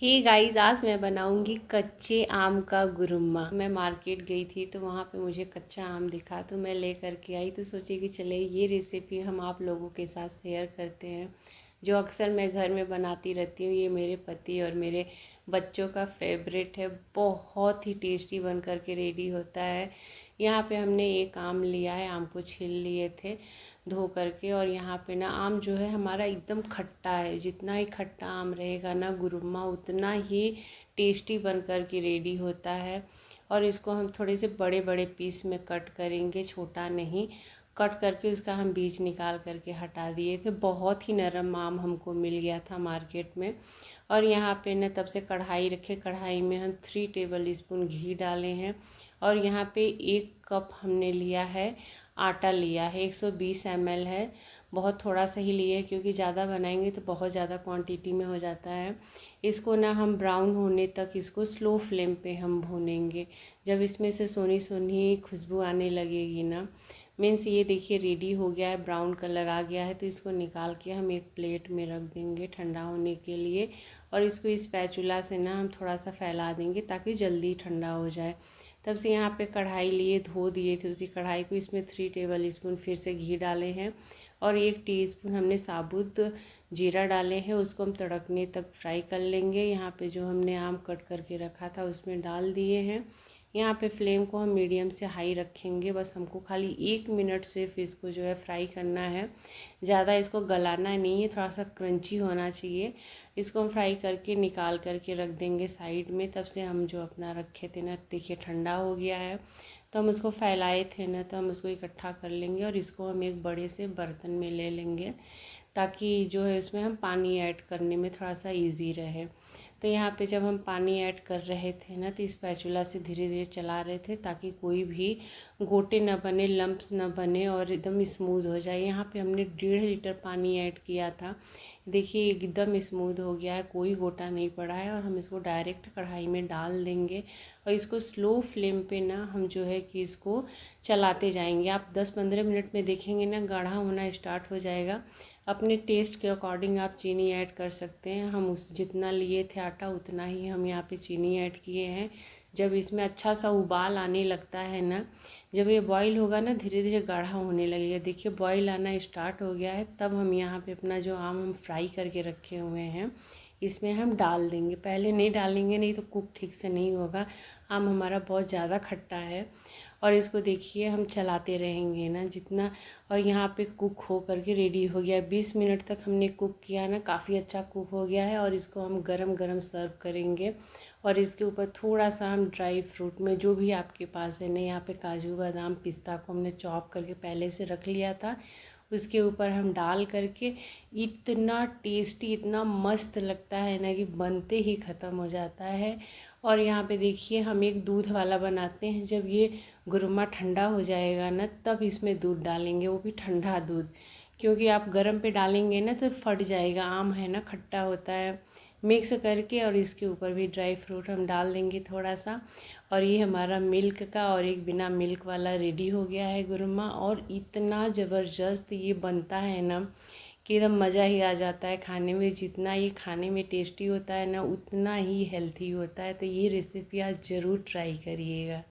Hey guys, आज मैं बनाऊंगी कच्चे आम का गुरुम्मा। मैं मार्केट गई थी तो वहाँ पे मुझे कच्चा आम दिखा तो मैं ले करके आई। तो सोची कि चले ये रेसिपी हम आप लोगों के साथ शेयर करते हैं, जो अक्सर मैं घर में बनाती रहती हूँ। ये मेरे पति और मेरे बच्चों का फेवरेट है। बहुत ही टेस्टी बन कर के रेडी होता है। यहाँ पे हमने एक आम लिया है, आम को छील लिए थे धो करके। और यहाँ पे ना आम जो है हमारा एकदम खट्टा है। जितना ही खट्टा आम रहेगा ना गुरुम्मा उतना ही टेस्टी बन कर के रेडी होता है। और इसको हम थोड़े से बड़े बड़े पीस में कट करेंगे, छोटा नहीं। कट करके उसका हम बीज निकाल करके हटा दिए थे। बहुत ही नरम आम हमको मिल गया था मार्केट में। और यहाँ पे ना तब से कढ़ाई रखे, कढ़ाई में हम 3 टेबल स्पून घी डाले हैं। और यहाँ पे 1 कप हमने लिया है आटा लिया है, 120 ml है। बहुत थोड़ा सा ही लिए क्योंकि ज़्यादा बनाएंगे तो बहुत ज़्यादा क्वांटिटी में हो जाता है। इसको ना हम ब्राउन होने तक इसको स्लो फ्लेम पे हम भूनेंगे। जब इसमें से सोनी सोनी खुशबू आने लगेगी ना, मीन्स ये देखिए रेडी हो गया है, ब्राउन कलर आ गया है। तो इसको निकाल के हम एक प्लेट में रख देंगे ठंडा होने के लिए। और इसको इस स्पैचुला से ना हम थोड़ा सा फैला देंगे ताकि जल्दी ठंडा हो जाए। तब से यहाँ पे कढ़ाई लिए, धो दिए थे उसी कढ़ाई को। इसमें 3 टेबल स्पून फिर से घी डाले हैं। और 1 टीस्पून हमने साबुत जीरा डाले हैं। उसको हम तड़कने तक फ्राई कर लेंगे। यहाँ पे जो हमने आम कट करके रखा था उसमें डाल दिए हैं। यहाँ पे फ्लेम को हम मीडियम से हाई रखेंगे। बस हमको खाली 1 मिनट सिर्फ इसको जो है फ्राई करना है। ज़्यादा इसको गलाना नहीं है, थोड़ा सा क्रंची होना चाहिए। इसको हम फ्राई करके निकाल करके रख देंगे साइड में। तब से हम जो अपना रखे थे ना, देखिए ठंडा हो गया है। तो हम उसको फैलाए थे ना, तो हम उसको इकट्ठा कर लेंगे और इसको हम एक बड़े से बर्तन में ले लेंगे ताकि जो है इसमें हम पानी ऐड करने में थोड़ा सा इजी रहे। तो यहाँ पे जब हम पानी ऐड कर रहे थे ना, तो स्पैचुला से धीरे धीरे चला रहे थे ताकि कोई भी गोटे ना बने, लम्प्स ना बने और एकदम स्मूथ हो जाए। यहाँ पे हमने 1.5 लीटर पानी ऐड किया था। देखिए एकदम स्मूथ हो गया है, कोई गोटा नहीं पड़ा है। और हम इसको डायरेक्ट कढ़ाई में डाल देंगे और इसको स्लो फ्लेम पे ना हम जो है कि इसको चलाते जाएंगे। आप 10-15 मिनट में देखेंगे ना गाढ़ा होना स्टार्ट हो जाएगा। अपने टेस्ट के अकॉर्डिंग आप चीनी ऐड कर सकते हैं। हम उस जितना लिए थे आटा उतना ही हम यहाँ पे चीनी ऐड किए हैं। जब इसमें अच्छा सा उबाल आने लगता है ना, जब ये बॉईल होगा ना, धीरे धीरे गाढ़ा होने लगेगा। देखिए बॉईल आना स्टार्ट हो गया है। तब हम यहाँ पे अपना जो आम हम फ्राई करके रखे हुए हैं इसमें हम डाल देंगे। पहले नहीं डालेंगे, नहीं तो कुक ठीक से नहीं होगा। आम हमारा बहुत ज़्यादा खट्टा है। और इसको देखिए हम चलाते रहेंगे ना जितना। और यहाँ पे कुक हो करके रेडी हो गया। 20 मिनट तक हमने कुक किया ना, काफ़ी अच्छा कुक हो गया है। और इसको हम गरम गरम सर्व करेंगे। और इसके ऊपर थोड़ा सा हम ड्राई फ्रूट में जो भी आपके पास है ना, यहाँ पे काजू बादाम पिस्ता को हमने चॉप करके पहले से रख लिया था, उसके ऊपर हम डाल करके इतना टेस्टी, इतना मस्त लगता है ना कि बनते ही ख़त्म हो जाता है। और यहाँ पे देखिए हम एक दूध वाला बनाते हैं। जब ये गुरुम्मा ठंडा हो जाएगा ना, तब इसमें दूध डालेंगे, वो भी ठंडा दूध। क्योंकि आप गर्म पे डालेंगे ना तो फट जाएगा, आम है ना खट्टा होता है। मिक्स करके और इसके ऊपर भी ड्राई फ्रूट हम डाल देंगे थोड़ा सा। और ये हमारा मिल्क का और एक बिना मिल्क वाला रेडी हो गया है गुरुम्मा। और इतना ज़बरदस्त ये बनता है ना कि एकदम मज़ा ही आ जाता है खाने में। जितना ये खाने में टेस्टी होता है ना, उतना ही हेल्थी होता है। तो ये रेसिपी आज ज़रूर ट्राई करिएगा।